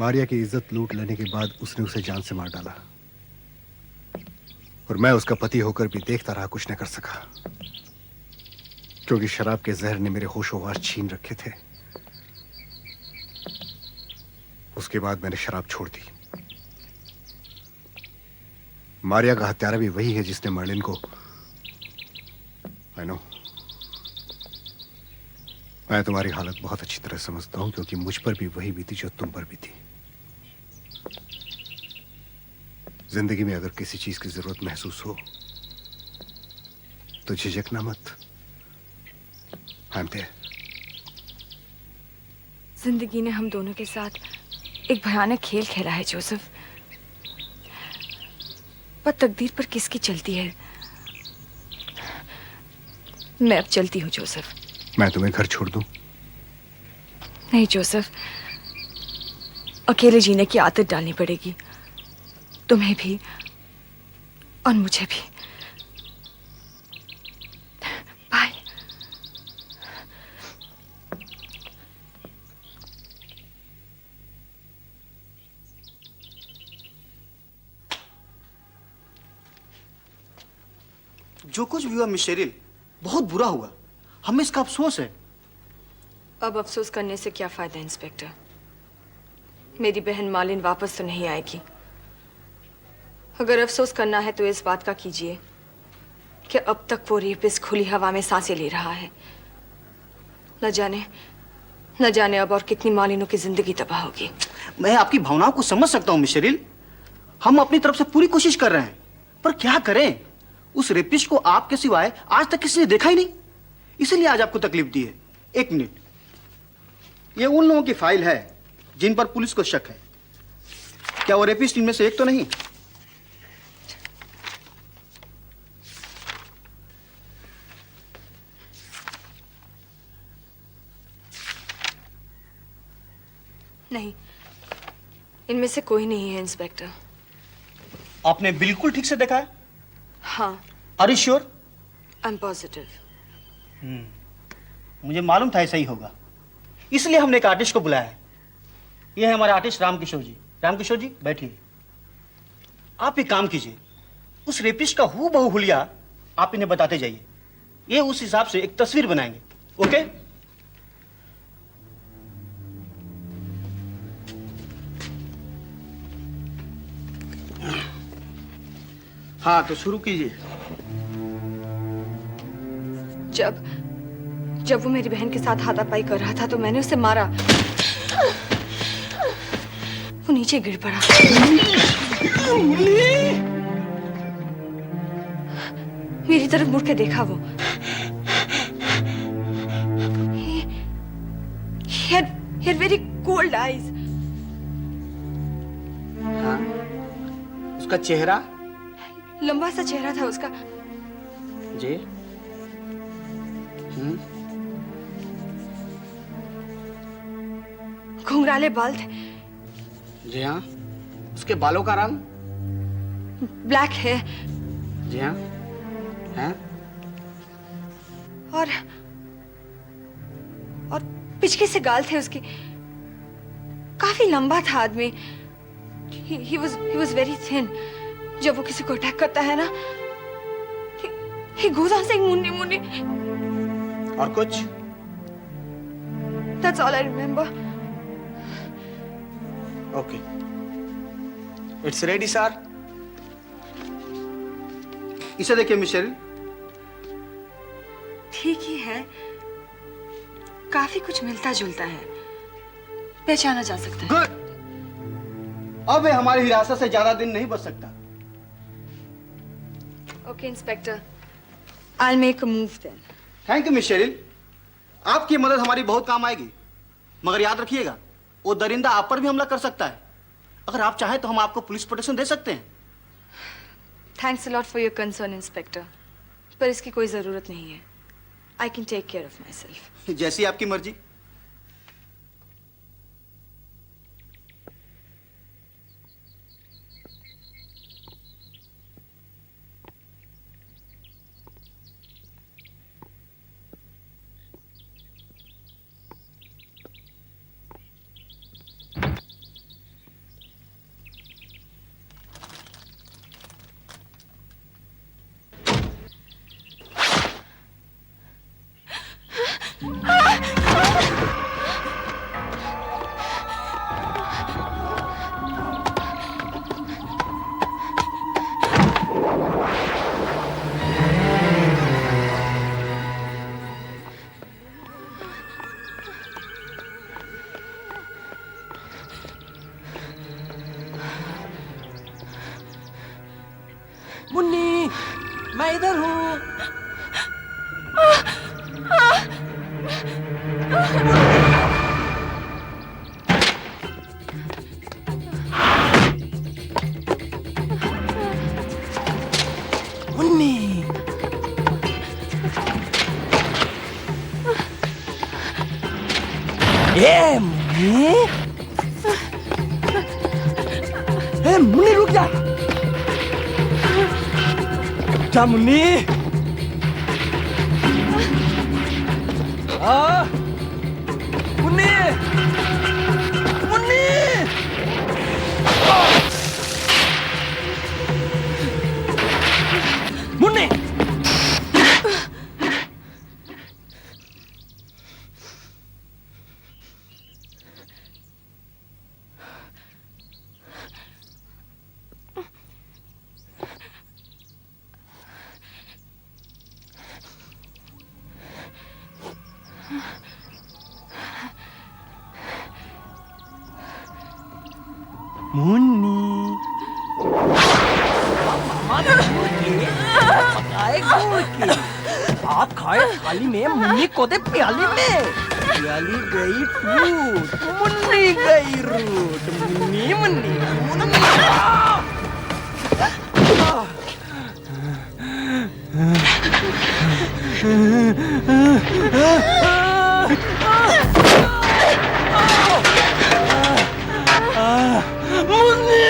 मारिया की इज्जत लूट लेने के बाद उसने उसे जान से मार डाला, और मैं उसका पति होकर भी देखता रहा, कुछ न कर सका, क्योंकि शराब के जहर ने मेरे होशोवास छीन रखे थे। उसके बाद मैंने शराब छोड़ दी। मारिया का हत्यारा भी वही है जिसने मर्लिन को। आई नो, मैं तुम्हारी हालत बहुत अच्छी तरह समझता हूं, क्योंकि मुझ पर भी वही बीती जो तुम पर भी थी। जिंदगी में अगर किसी चीज की जरूरत महसूस हो तो झिझकना मत। I am there. जिंदगी ने हम दोनों के साथ एक भयानक खेल खेला है जोसेफ, पर तकदीर पर किसकी चलती है। मैं अब चलती हूँ जोसेफ। मैं तुम्हें घर छोड़ दूं? नहीं जोसेफ, अकेले जीने की आदत डालनी पड़ेगी, तुम्हें भी और मुझे भी। बाय। जो कुछ भी हुआ मिस शेरिल, बहुत बुरा हुआ। हमें इसका अफसोस है। अब अफसोस करने से क्या फायदा इंस्पेक्टर? मेरी बहन मालिन वापस तो नहीं आएगी। अगर अफसोस करना है तो इस बात का कीजिए कि अब तक वो रेपिस्ट खुली हवा में सांसें ले रहा है। न जाने अब और कितनी मालिनों की जिंदगी तबाह होगी। मैं आपकी भावनाओं को समझ सकता हूं मिस शेरिल। हम अपनी तरफ से पूरी कोशिश कर रहे हैं, पर क्या करें? उस रेपिस्ट को आपके सिवाय आज तक किसी ने देखा ही नहीं, इसलिए आज आपको तकलीफ दी है। एक मिनट, ये उन लोगों की फाइल है जिन पर पुलिस को शक है। क्या वो रेपिस्ट इनमें से एक तो नहीं? नहीं, इनमें से कोई नहीं है इंस्पेक्टर। आपने बिल्कुल ठीक से देखा है? हाँ। Are you sure? I am positive. मुझे मालूम था ऐसा ही होगा, इसलिए हमने एक आर्टिस्ट को बुलाया है। ये है हमारे आर्टिस्ट रामकिशोर जी। रामकिशोर जी बैठिए। आप एक काम कीजिए, उस रेपिस्ट का हूबहू हुलिया आप इन्हें बताते जाइए। ये उस हिसाब से एक तस्वीर बनाएंगे। ओके? हाँ, तो शुरू कीजिए। जब वो मेरी बहन के साथ हाथापाई कर रहा था तो मैंने उसे मारा। वो नीचे गिर पड़ा। मेरी तरफ मुड़ के देखा वो। He had very cold eyes. हाँ, उसका चेहरा? लंबा सा चेहरा था उसका। जी। घुंघराले बाल थे। जी हाँ। उसके बालों का रंग? ब्लैक है। जी हाँ। हैं? और पिचके से गाल थे उसके। काफी लंबा था आदमी। He was very thin. जब वो किसी को अटैक करता है ना, he goes on saying Munni Munni. और कुछ? That's all I remember. Okay. It's ready, sir. इसे देखिए मिस शेरिल। ठीक ही है, काफी कुछ मिलता जुलता है, पहचाना जा सकता है। गुड। अब ये हमारी हिरासत से ज्यादा दिन नहीं बच सकता। Okay inspector, I'll make a move then. Thank you miss Sheryl. आपकी मदद हमारी बहुत काम आएगी, मगर याद रखिएगा वो दरिंदा आप पर भी हमला कर सकता है। अगर आप चाहें तो हम आपको पुलिस प्रोटेक्शन दे सकते हैं। Thanks a lot for your concern, inspector, पर इसकी कोई जरूरत नहीं है। I can take care of myself. जैसी आपकी मर्जी। किधर हूँ? मुन्नी, ए मुन्नी, ए मुन्नी रुक जा, जा मुन्नी, मुन्नी, मुन्नी, मुन्नी, मुन्नी, पकाए गुड़ की, आप खाए थाली में, मुन्नी को दे प्याली में, प्याली गई टूट, मुन्नी गई रूट, मुन्नी मुन्नी मुन्नी। मुन्नी,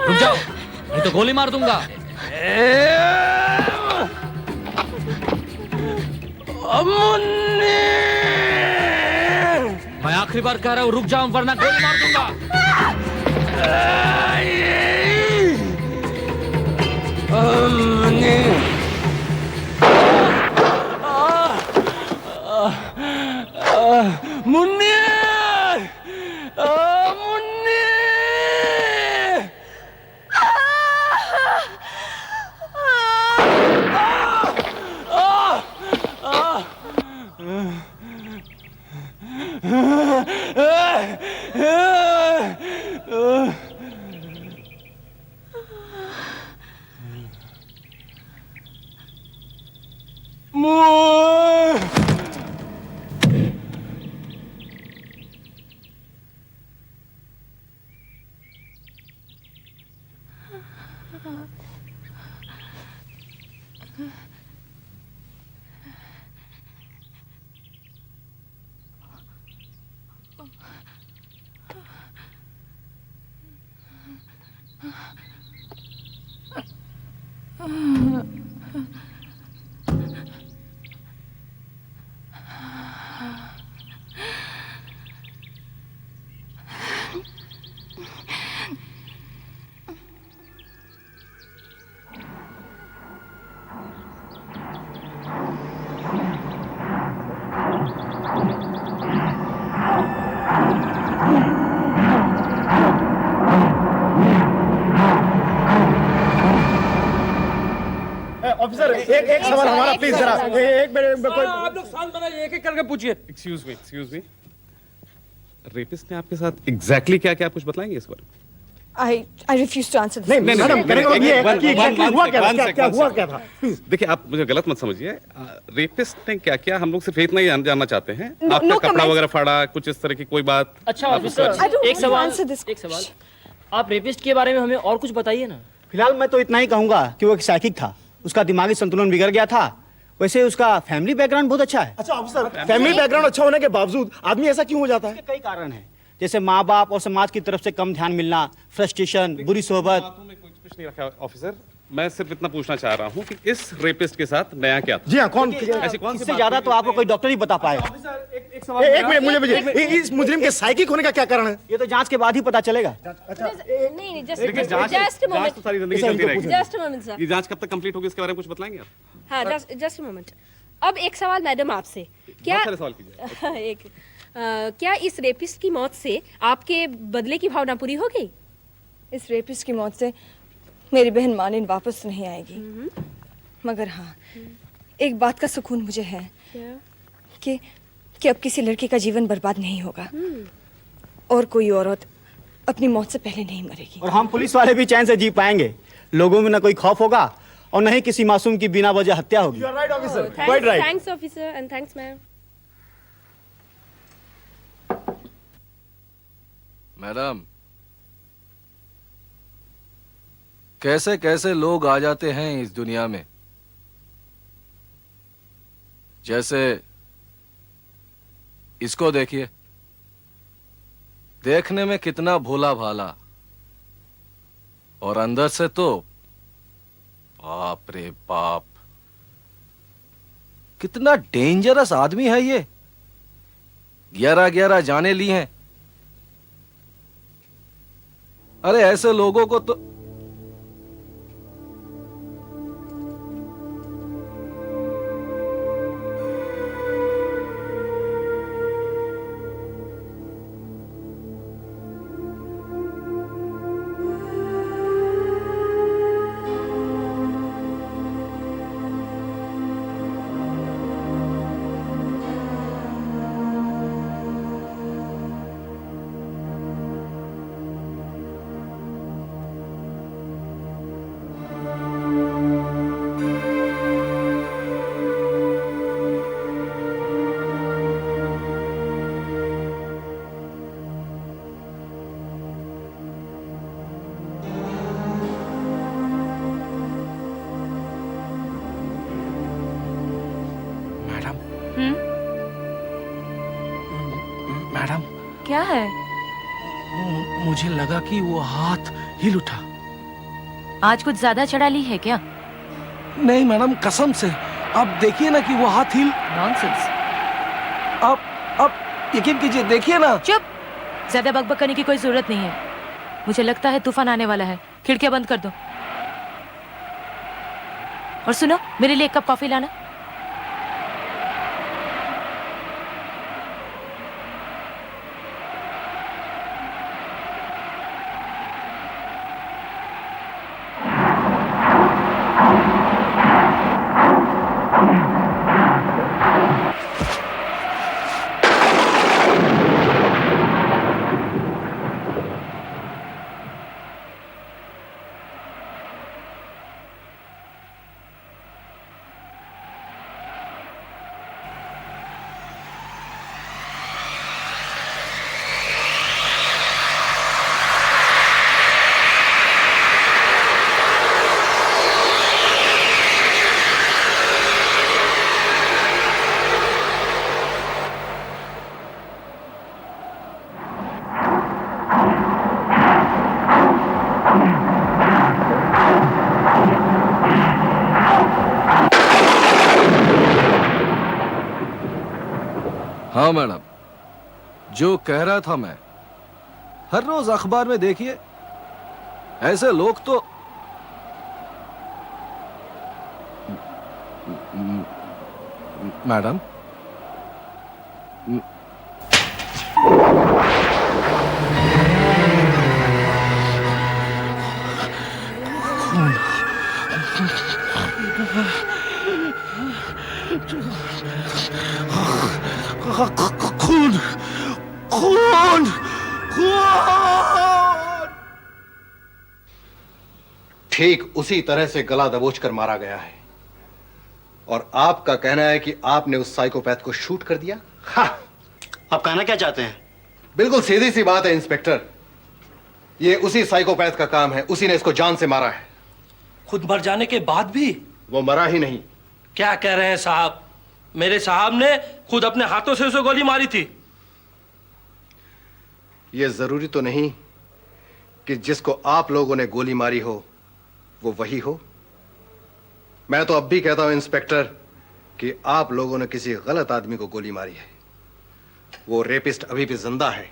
रुक जाओ, नहीं तो गोली मार दूंगा। मैं आखिरी बार कह रहा हूँ, रुक जाओ वरना गोली मार दूंगा। मुन्नी, ऑफिसर एक सवाल हमारा प्लीज जरा एक मिनट आप लोग शांत बनाइए, एक एक करके पूछिए। एक्सक्यूज मी रेपिस्ट ने आपके साथ एग्जैक्टली क्या क्या, आप कुछ बताएंगे इस बारे में? I refuse to answer this. नहीं मैडम कहने का मतलब ये है कि एग्जैक्टली हुआ क्या था, क्या हुआ क्या था? देखिए आप मुझे गलत मत समझिए, रेपिस्ट ने क्या किया हम लोग सिर्फ इतना ही जानना चाहते हैं। No, आपका no कपड़ा comments. वगैरह फाड़ा, कुछ इस तरह की कोई बात? अच्छा आप ऑफिसर, उसका- I don't एक want to सवाल, answer this एक सवाल। आप रेपिस्ट के बारे में हमें और कुछ बताइए ना। फिलहाल मैं तो इतना ही कहूंगा कि वो एक साइकिक था, उसका दिमागी संतुलन बिगड़ गया था। वैसे उसका फैमिली बैकग्राउंड बहुत अच्छा है। अच्छा ऑफिसर, फैमिली बैकग्राउंड अच्छा होने के बावजूद आदमी ऐसा क्यों हो जाता है? कई कारण हैं, जैसे माँ बाप और समाज की तरफ से कम ध्यान मिलना, फ्रस्ट्रेशन, बुरी सोहबत। बातों में कुछ नहीं रखा ऑफिसर, मैं सिर्फ इतना पूछना चाह रहा हूँ कि इस रेपिस्ट के साथ नया क्या था? जी हाँ, कौन ऐसी कौन सी इससे बात ज्यादा थी तो आपको कोई डॉक्टर ही बता पाएगा। एक मिनट मुझे इस मुजरिम के साइकिक होने का क्या कारण है? ये तो जांच के बाद ही पता चलेगा। नहीं जस्ट देखिए जांच जस्ट जांच तो सारी जिंदगी चलती रहेगी। Just moment sir. ये जांच कब तक कंप्लीट होगी इसके बारे में कुछ बताएंगे आप? हाँ जस्ट मोमेंट। अब एक सवाल मैडम आपसे, क्या बहुत सारे सवाल कीजिए। एक क्या इस रेपिस्ट की मौत से आपके बदले की भावना पूरी हो गई? इस रेपिस्ट की मौत से मेरी बहन मालिन वापस तो नहीं आएगी, मगर हाँ एक बात का सुकून मुझे है कि अब किसी लड़की का जीवन बर्बाद नहीं होगा और कोई औरत अपनी मौत से पहले नहीं मरेगी। और हम पुलिस वाले भी चैन से जी पाएंगे। लोगों में न कोई खौफ होगा और न ही किसी मासूम की बिना वजह हत्या होगी। You are right, officer. Quite right. Thanks officer and thanks ma'am. Madam, कैसे कैसे लोग आ जाते हैं इस दुनिया में। जैसे इसको देखिए, देखने में कितना भोला भाला और अंदर से तो बाप रे बाप, कितना डेंजरस आदमी है ये। 11 जाने ली हैं। अरे ऐसे लोगों को तो मैडम, क्या है? मुझे लगा कि वो हाथ हिल उठा। आज कुछ ज्यादा चढ़ा ली है क्या? नहीं मैडम, कसम से। आप देखिए ना कि वो हाथ हिल। नॉनसेंस। आप यकीन कीजिए, देखिए ना। चुप, ज्यादा बकबक करने की कोई जरूरत नहीं है। मुझे लगता है तूफान आने वाला है। खिड़कियां बंद कर दो। और सुनो, मेरे लिए एक कप कॉफी लाना। हाँ मैडम, जो कह रहा था मैं, हर रोज अखबार में देखिए ऐसे लोग तो मैडम खून खून खून। ठीक उसी तरह से गला दबोचकर मारा गया है। और आपका कहना है कि आपने उस साइकोपैथ को शूट कर दिया? हाँ, आप कहना क्या चाहते हैं? बिल्कुल सीधी सी बात है इंस्पेक्टर, ये उसी साइकोपैथ का काम है, उसी ने इसको जान से मारा है। खुद मर जाने के बाद भी? वो मरा ही नहीं। क्या कह रहे हैं साहब? मेरे साहब ने खुद अपने हाथों से उसे गोली मारी थी। ये जरूरी तो नहीं कि जिसको आप लोगों ने गोली मारी हो वो वही हो। मैं तो अब भी कहता हूं इंस्पेक्टर कि आप लोगों ने किसी गलत आदमी को गोली मारी है। वो रेपिस्ट अभी भी जिंदा है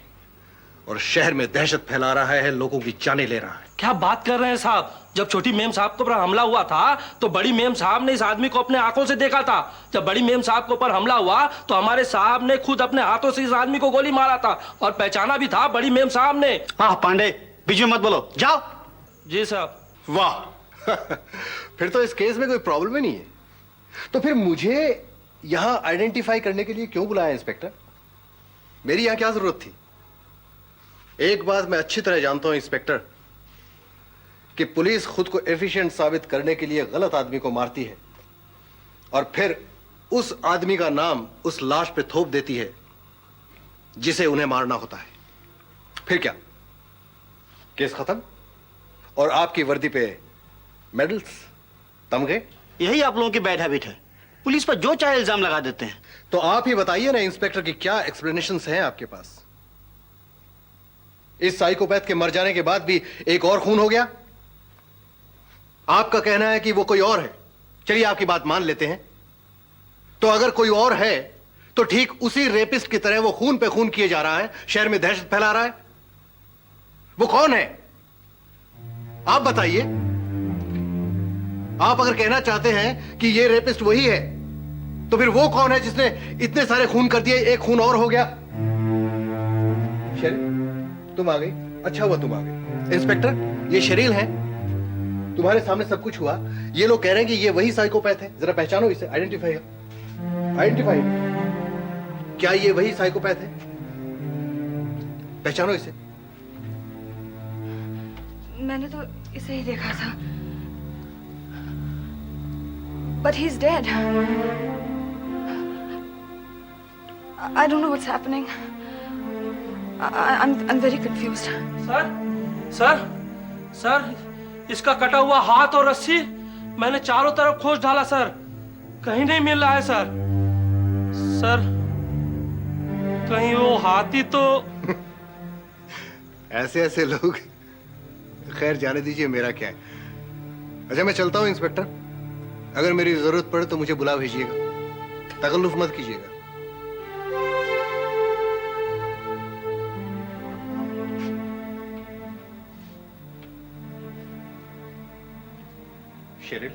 और शहर में दहशत फैला रहा है, लोगों की जानें ले रहा है। क्या बात कर रहे हैं साहब? जब छोटी मेम साहब के ऊपर हमला हुआ था तो बड़ी मेम साहब ने इस आदमी को अपने आंखों से देखा था। जब बड़ी मेम साहब के ऊपर हमला हुआ तो हमारे साहब ने खुद अपने हाथों से इस आदमी को गोली मारा था और पहचाना भी था बड़ी मेम साहब ने। हाँ पांडे, बीच में मत बोलो, जाओ। जी साहब। वाह फिर तो इस केस में कोई प्रॉब्लम ही नहीं है। तो फिर मुझे यहां आइडेंटिफाई करने के लिए क्यों बुलाया इंस्पेक्टर? मेरी यहां क्या जरूरत थी? एक बात मैं अच्छी तरह जानता हूं इंस्पेक्टर कि पुलिस खुद को एफिशिएंट साबित करने के लिए गलत आदमी को मारती है और फिर उस आदमी का नाम उस लाश पे थोप देती है जिसे उन्हें मारना होता है। फिर क्या, केस खत्म और आपकी वर्दी पे मेडल्स, तमगे? यही आप लोगों की बैड हैबिट है, पुलिस पर जो चाहे इल्जाम लगा देते हैं। तो आप ही बताइए ना इंस्पेक्टर कि क्या एक्सप्लेनेशंस हैं आपके पास? इस साइकोपैथ के मर जाने के बाद भी एक और खून हो गया। आपका कहना है कि वो कोई और है। चलिए आपकी बात मान लेते हैं। तो अगर कोई और है तो ठीक उसी रेपिस्ट की तरह वो खून पे खून किए जा रहा है, शहर में दहशत फैला रहा है। वो कौन है आप बताइए। आप अगर कहना चाहते हैं कि ये रेपिस्ट वही है तो फिर वो कौन है जिसने इतने सारे खून कर दिए, एक खून और हो गया। शरील, तुम आ गई, अच्छा हुआ तुम आ गई। इंस्पेक्टर, ये शरील है, तुम्हारे सामने सब कुछ हुआ। ये लोग कह रहे हैं कि ये वही साइकोपैथ है। जरा पहचानो इसे, आइडेंटिफाई आइडेंटिफाई। क्या ये वही साइकोपैथ है? पहचानो इसे। मैंने तो इसे ही देखा था। But he's dead. I don't know what's happening. I'm very confused. Sir, इसका कटा हुआ हाथ और रस्सी मैंने चारों तरफ खोज डाला सर, कहीं नहीं मिल रहा है सर। सर, कहीं वो हाथी तो। ऐसे ऐसे लोग, खैर जाने दीजिए, मेरा क्या है। अच्छा मैं चलता हूं इंस्पेक्टर, अगर मेरी जरूरत पड़े तो मुझे बुला भेजिएगा, तकल्लुफ मत कीजिएगा। शेरिल,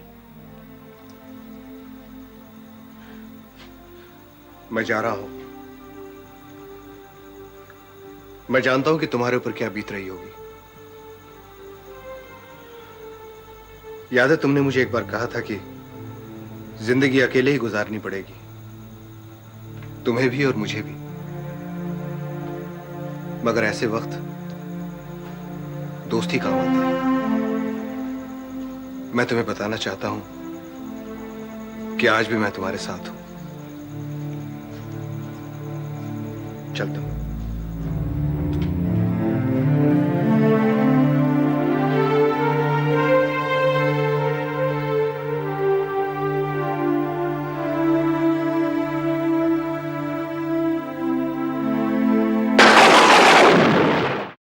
मैं जा रहा हूं। मैं जानता हूं कि तुम्हारे ऊपर क्या बीत रही होगी। याद है तुमने मुझे एक बार कहा था कि जिंदगी अकेले ही गुजारनी पड़ेगी, तुम्हें भी और मुझे भी। मगर ऐसे वक्त दोस्ती काम आता है। मैं तुम्हें बताना चाहता हूं कि आज भी मैं तुम्हारे साथ हूं। चलता हूं।